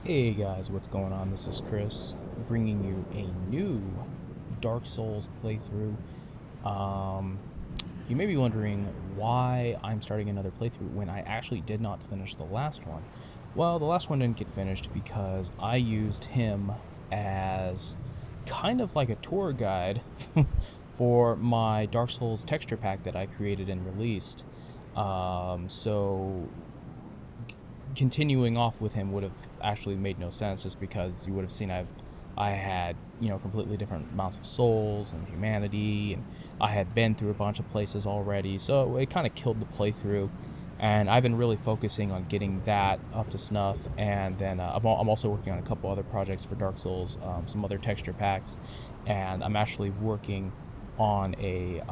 Hey guys, what's going on? This is Chris, bringing you a new Dark Souls playthrough. You may be wondering why I'm starting another playthrough when I actually did not finish the last one. Well, the last one didn't get finished because I used him as kind of like a tour guide for my Dark Souls texture pack that I created and released. So continuing off with him would have actually made no sense, just because you would have seen I had, completely different amounts of souls and humanity, and I had been through a bunch of places already, so it kind of killed the playthrough. And I've been really focusing on getting that up to snuff, and then I'm also working on a couple other projects for Dark Souls, some other texture packs, and I'm actually working on a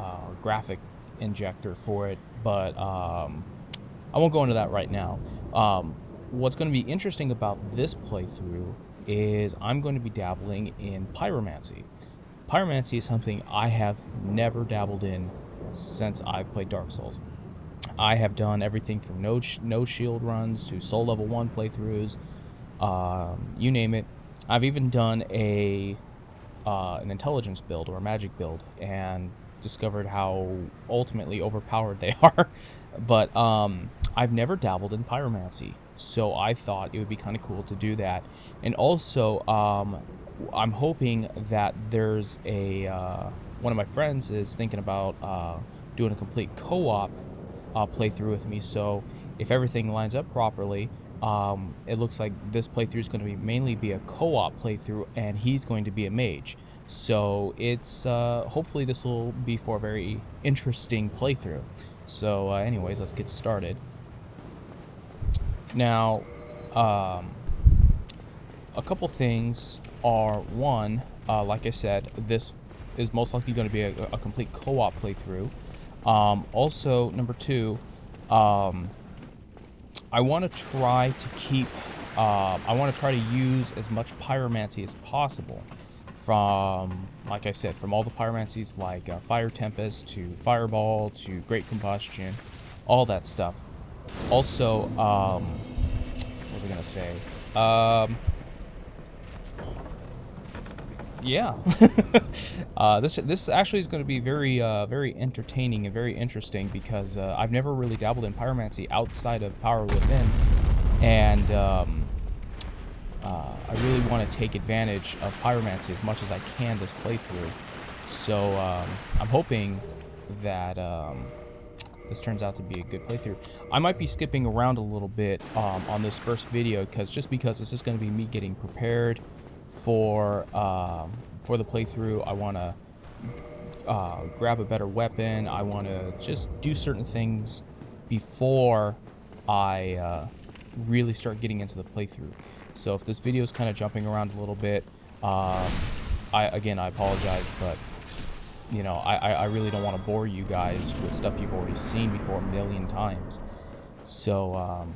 graphic injector for it, but I won't go into that right now. What's going to be interesting about this playthrough is I'm going to be dabbling in pyromancy. Pyromancy is something I have never dabbled in since I've played Dark Souls. I have done everything from no shield runs to soul level 1 playthroughs, you name it. I've even done an intelligence build or a magic build and discovered how ultimately overpowered they are. But I've never dabbled in pyromancy, so I thought it would be kind of cool to do that. And also, I'm hoping that there's one of my friends is thinking about doing a complete co-op playthrough with me. So if everything lines up properly, it looks like this playthrough is going to mainly be a co-op playthrough, and he's going to be a mage. So it's hopefully this will be for a very interesting playthrough. So anyways, let's get started. Now, a couple things are, one, like I said, this is most likely going to be a complete co-op playthrough. Also, number two, I want to try to keep, I want to try to use as much pyromancy as possible. From, like I said, from all the pyromancies like Fire Tempest to Fireball to Great Combustion, all that stuff. Also, what was I gonna say? Yeah, this actually is going to be very entertaining and very interesting, because I've never really dabbled in pyromancy outside of Power Within, and I really want to take advantage of pyromancy as much as I can this playthrough. So I'm hoping that this turns out to be a good playthrough. I might be skipping around a little bit on this first video, because this is going to be me getting prepared for the playthrough. I want to grab a better weapon. I want to just do certain things before I really start getting into the playthrough. So if this video is kind of jumping around a little bit, I apologize, but I really don't want to bore you guys with stuff you've already seen before a million times. So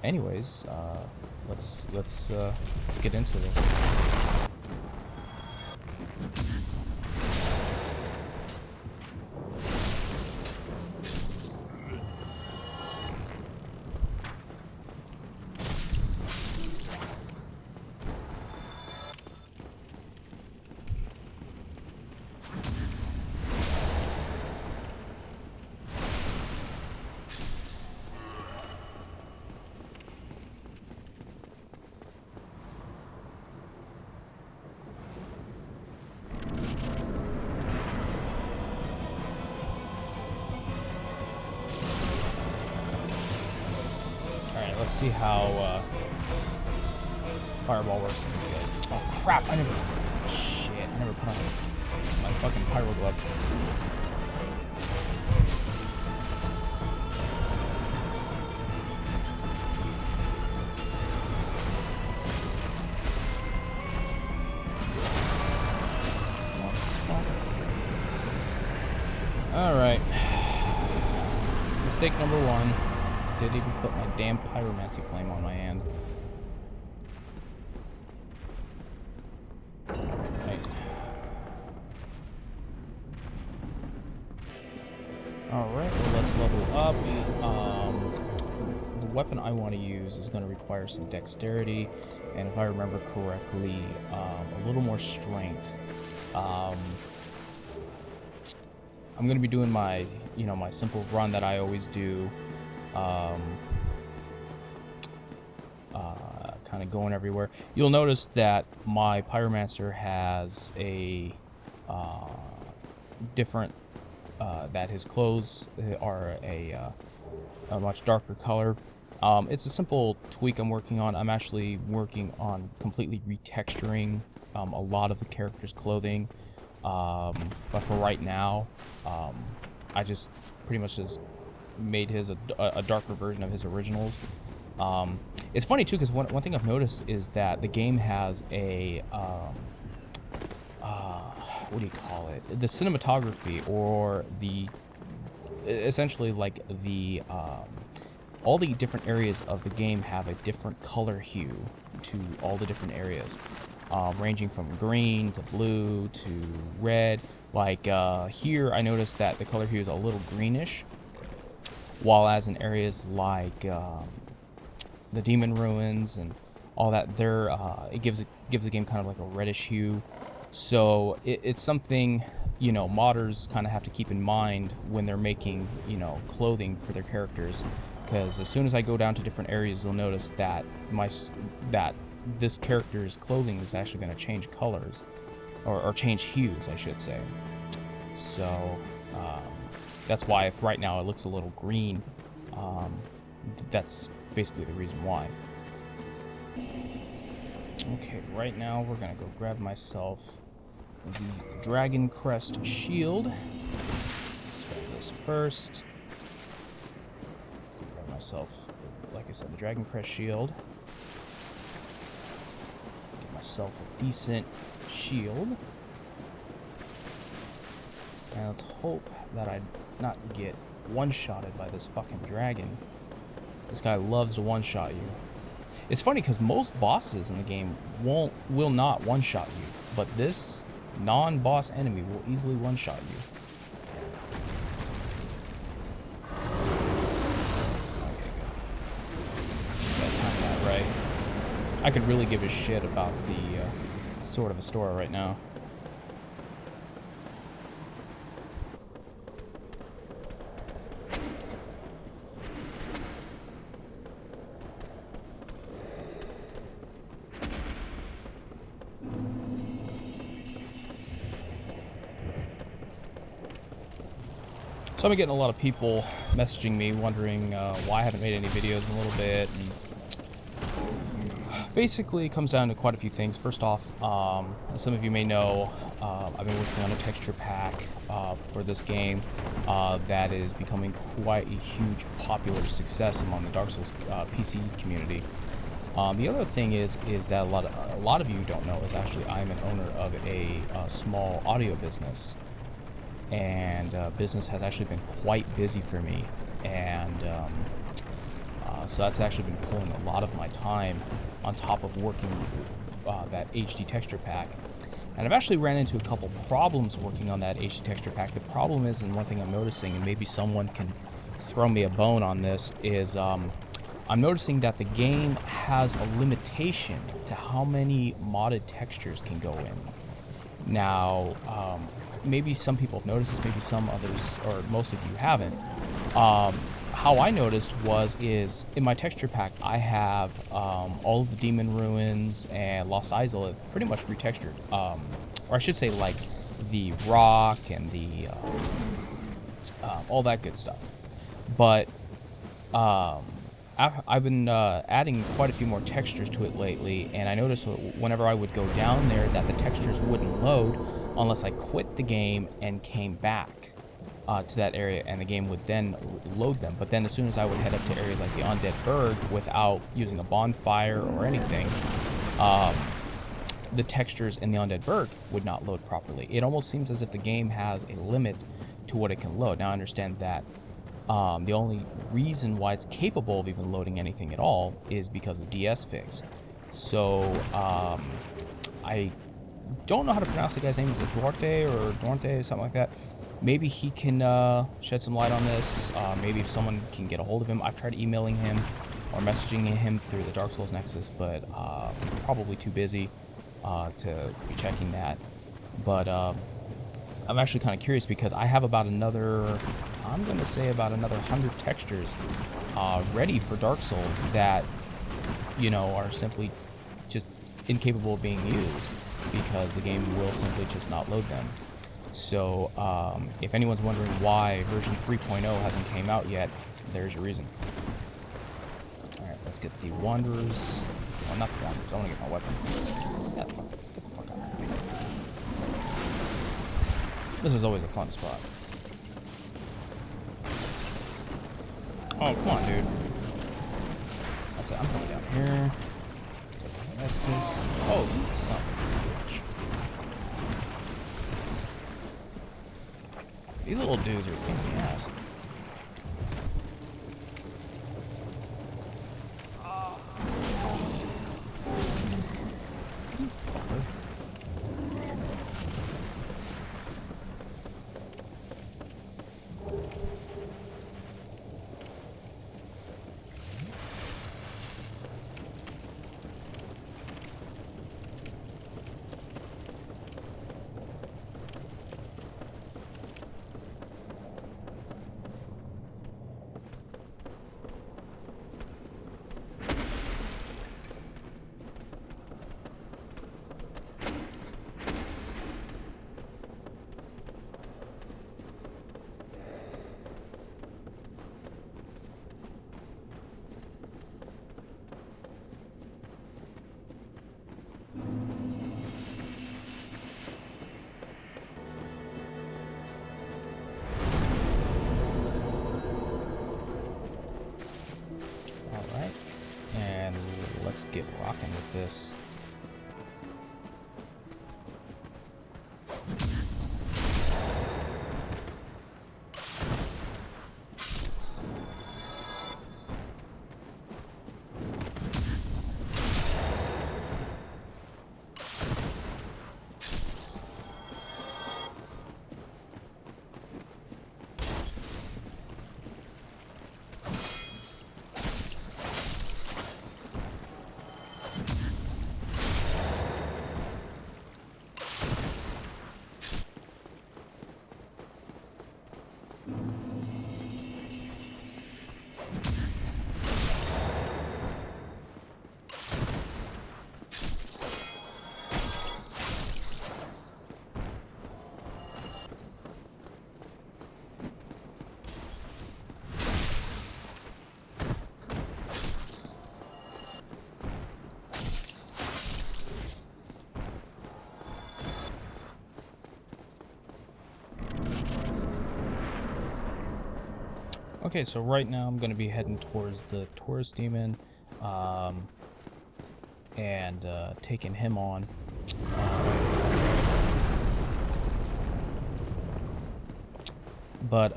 anyways, let's get into this. Let's see how Fireball works on these guys. Oh crap! I never put on my fucking pyro glove. All right. Mistake number one. Didn't even put my damn pyromancy flame on my hand. Right. Alright, well, let's level up. For the weapon I want to use is going to require some dexterity, and if I remember correctly, a little more strength. I'm going to be doing my, my simple run that I always do, kind of going everywhere. You'll notice that my Pyromancer has a different, that his clothes are a much darker color. It's a simple tweak I'm working on. I'm actually working on completely retexturing a lot of the character's clothing. But for right now, I just pretty much just made his a darker version of his originals. It's funny too, because one thing I've noticed is that the game has a what do you call it? The cinematography, or essentially like the all the different areas of the game have a different color hue to all the different areas, ranging from green to blue to red. Like here, I noticed that the color hue is a little greenish, while as in areas like the demon ruins and all that, it gives the game kind of like a reddish hue. So it's something, modders kind of have to keep in mind when they're making, clothing for their characters, because as soon as I go down to different areas, you'll notice that this character's clothing is actually going to change colors, or change hues, I should say. So that's why, if right now it looks a little green, that's basically the reason why. Okay, right now we're gonna go grab myself the Dragon Crest shield. Let's grab this first. Grab myself, like I said, the Dragon Crest shield. Get myself a decent shield. And let's hope that I not get one-shotted by this fucking dragon. This guy loves to one-shot you. It's funny because most bosses in the game will not one-shot you, but this non-boss enemy will easily one-shot you. Okay, good. Just gotta time that right. I could really give a shit about the Sword of Astora right now. So I've been getting a lot of people messaging me wondering why I haven't made any videos in a little bit. And basically, it comes down to quite a few things. First off, as some of you may know, I've been working on a texture pack for this game that is becoming quite a huge popular success among the Dark Souls PC community. The other thing is that a lot of you don't know is actually I'm an owner of a small audio business. And business has actually been quite busy for me, and so that's actually been pulling a lot of my time on top of working with that HD texture pack. And I've actually ran into a couple problems working on that HD texture pack. The problem is, and one thing I'm noticing, and maybe someone can throw me a bone on this, is I'm noticing that the game has a limitation to how many modded textures can go in. Now, maybe some people have noticed this, maybe some others, or most of you haven't. How I noticed is in my texture pack, I have all of the demon ruins and Lost Isle pretty much retextured, or I should say, like the rock and the all that good stuff. But I've been adding quite a few more textures to it lately, and I noticed whenever I would go down there that the textures wouldn't load unless I quit the game and came back to that area, and the game would then load them. But then as soon as I would head up to areas like the Undead Berg without using a bonfire or anything, the textures in the Undead Berg would not load properly. It almost seems as if the game has a limit to what it can load. Now I understand that the only reason why it's capable of even loading anything at all is because of DS fix. So I don't know how to pronounce the guy's name. Is it Duarte or Duarte, something like that? Maybe he can shed some light on this. Maybe if someone can get a hold of him. I've tried emailing him. or messaging him through the Dark Souls Nexus, but he's probably too busy to be checking that. But I'm actually kind of curious because I have about another, I'm going to say about another 100 textures ready for Dark Souls that, you know, are simply just incapable of being used because the game will simply just not load them. So if anyone's wondering why version 3.0 hasn't came out yet, there's your reason. Alright, let's get the Wanderers. Well, not the Wanderers. I want to get my weapon. Yeah, get the fuck out of here. This is always a fun spot. Oh, come on, dude. That's it. I'm coming down here. Estes. Oh, you son of a bitch. These little dudes are a pain in the ass. You fucker. Let's get rocking with this. Okay, so right now I'm going to be heading towards the Taurus Demon and taking him on. What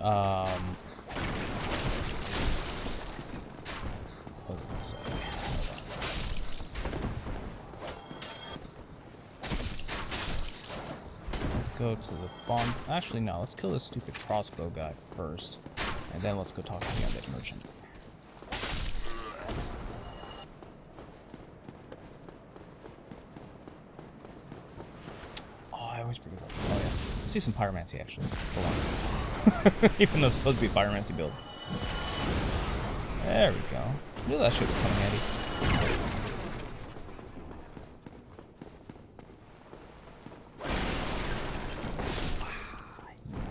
was I gonna say? Let's go to the bomb. Actually, no, let's kill this stupid crossbow guy first. And then let's go talk to the undead merchant. Oh, I always forget about that. Oh, yeah. Let's do some pyromancy, actually, for once. Even though it's supposed to be a pyromancy build. There we go. I knew that shit would come in handy.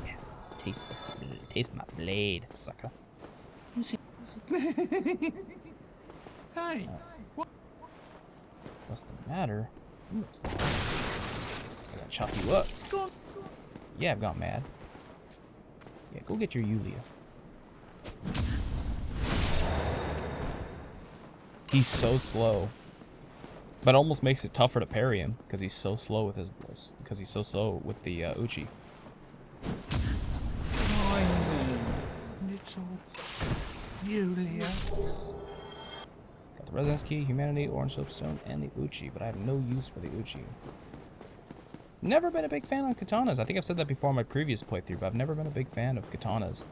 Yeah. Taste my blade, sucker. Hey. What's the matter? Oops. I gotta chop you up. Yeah, I've got mad. Yeah, go get your Yulia. He's so slow. But it almost makes it tougher to parry him because he's so slow with his because he's so slow with the Uchi. Yulia. Got the Resonance Key, Humanity, Orange Soapstone, and the Uchi, but I have no use for the Uchi. Never been a big fan of katanas. I think I've said that before in my previous playthrough, but I've never been a big fan of katanas.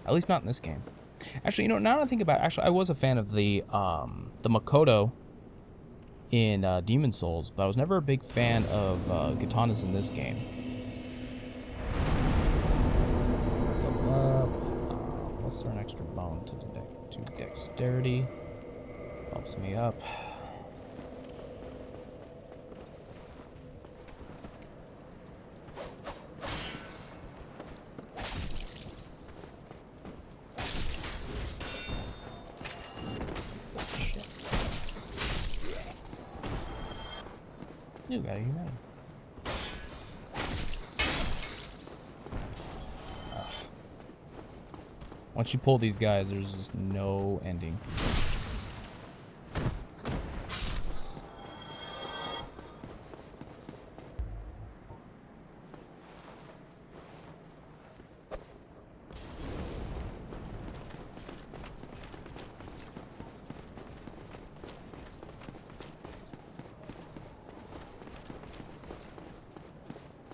At least not in this game. Actually, you know, now that I think about it, actually, I was a fan of the Makoto in Demon Souls, but I was never a big fan of katanas in this game. Let's level up. Let's throw an extra bone to dexterity. Helps me up. You got it, you know. Once you pull these guys, there's just no ending.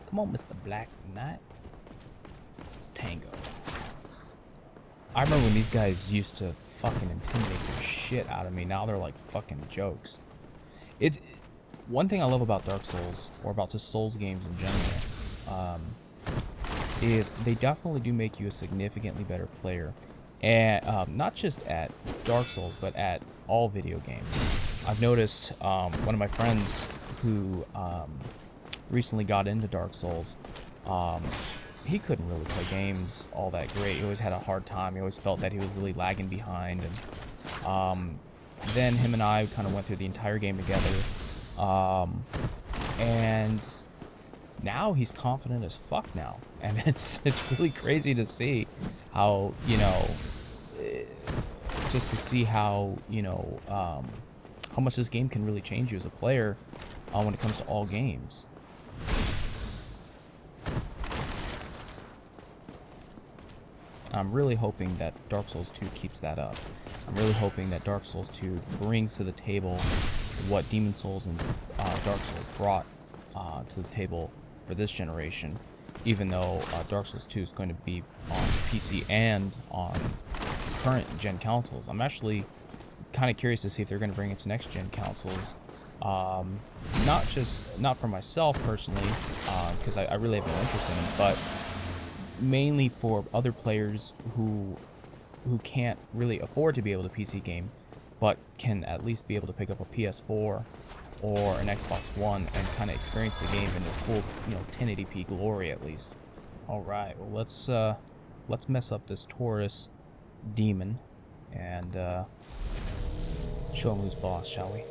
Come on, Mr. Black Knight. It's Tango. I remember when these guys used to fucking intimidate the shit out of me. Now they're like fucking jokes. It's one thing I love about Dark Souls, or about just Souls games in general, is they definitely do make you a significantly better player. And not just at Dark Souls, but at all video games. I've noticed one of my friends who recently got into Dark Souls, he couldn't really play games all that great. He always had a hard time. He always felt that he was really lagging behind. And then him and I kind of went through the entire game together. And now he's confident as fuck now. And it's really crazy to see how, you know, just to see how, you know, how much this game can really change you as a player when it comes to all games. I'm really hoping that Dark Souls 2 keeps that up. I'm really hoping that Dark Souls 2 brings to the table what Demon Souls and Dark Souls brought to the table for this generation, even though Dark Souls 2 is going to be on PC and on current gen consoles. I'm actually kind of curious to see if they're going to bring it to next gen consoles. Not for myself personally, because I really have no interest in it, but mainly for other players who can't really afford to be able to PC game, but can at least be able to pick up a PS4 or an Xbox One and kind of experience the game in its full, you know, 1080p glory at least. All right, well let's mess up this Taurus demon and show him who's boss, shall we?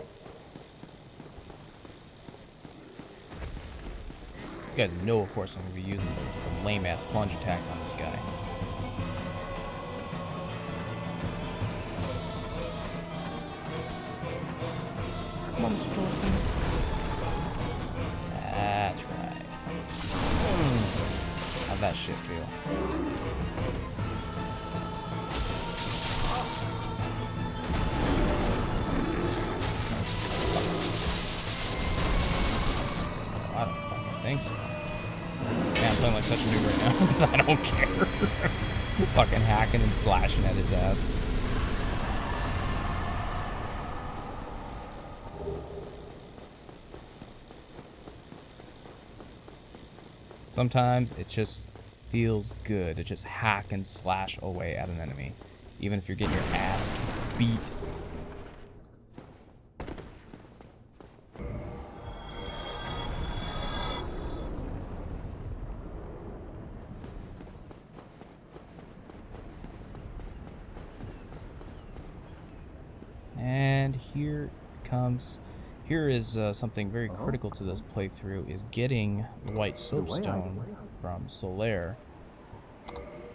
You guys know, of course, I'm going to be using the lame-ass plunge attack on this guy. Come on, Mr. Taurus. That's right. How'd that shit feel? I don't fucking think so. Man, I'm playing like such a noob right now, but I don't care. I'm just fucking hacking and slashing at his ass. Sometimes it just feels good to just hack and slash away at an enemy, even if you're getting your ass beat. And here is something very critical to this playthrough, is getting white soapstone from Solaire.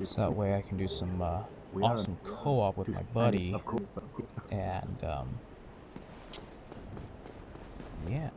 So that way I can do some awesome co-op with my buddy, and yeah.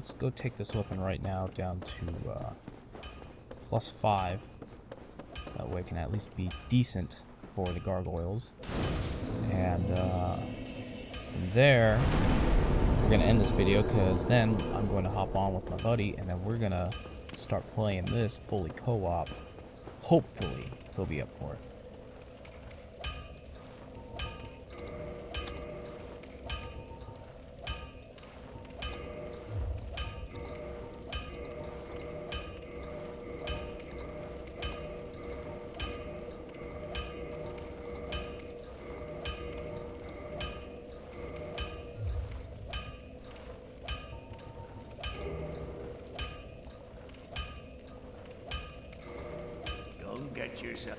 let's go take this weapon right now down to +5. So that way it can at least be decent for the gargoyles. And from there, we're going to end this video because then I'm going to hop on with my buddy and then we're going to start playing this fully co-op. Hopefully, he'll be up for it. Get yourself.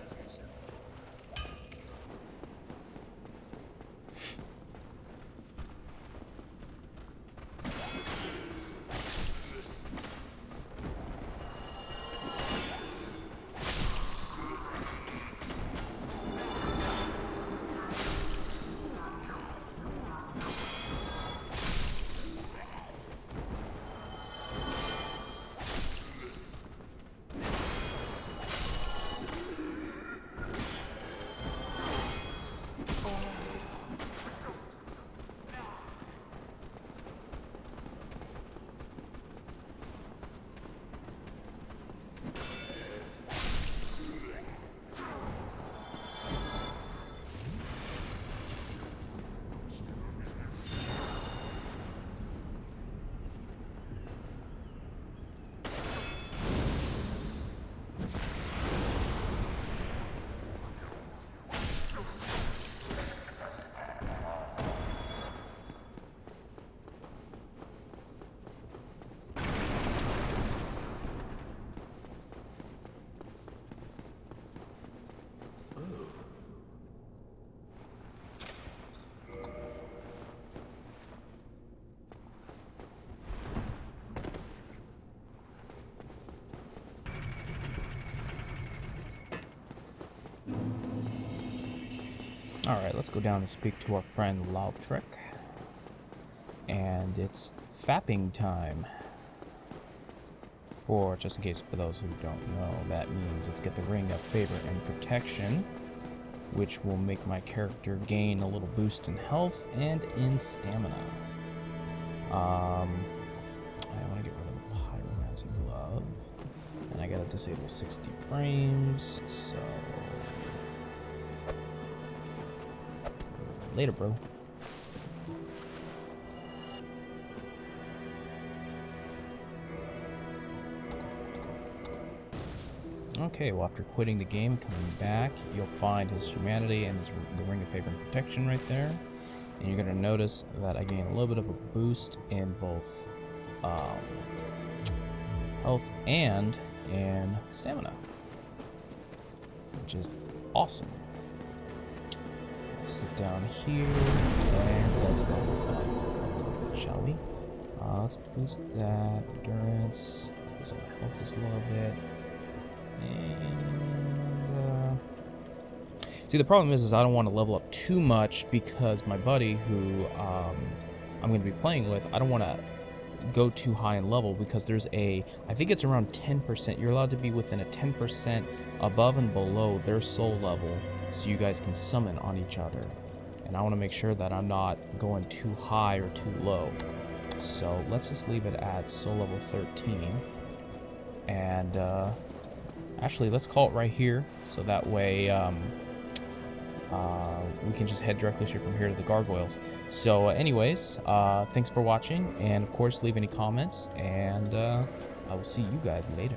Alright, let's go down and speak to our friend Lautrec. And it's fapping time. Just in case for those who don't know, that means let's get the Ring of Favor and Protection, which will make my character gain a little boost in health and in stamina. I want to get rid of the Pyromancy Glove. And I gotta disable 60 frames, so... Later, bro. Okay, well, after quitting the game, coming back, you'll find his humanity and the Ring of Favor and Protection right there. And you're going to notice that I gain a little bit of a boost in both health and in stamina, which is awesome. Let's sit down here and let's level up, shall we? Let's boost that endurance, boost my health just a little bit. And see, the problem is I don't want to level up too much because my buddy who I'm going to be playing with, I don't want to go too high in level because there's I think it's around 10%. You're allowed to be within a 10% above and below their soul level so you guys can summon on each other. And I want to make sure that I'm not going too high or too low. So let's just leave it at soul level 13. And actually, let's call it right here, so that way we can just head directly straight from here to the gargoyles. So anyways, thanks for watching, and of course leave any comments, and I will see you guys later.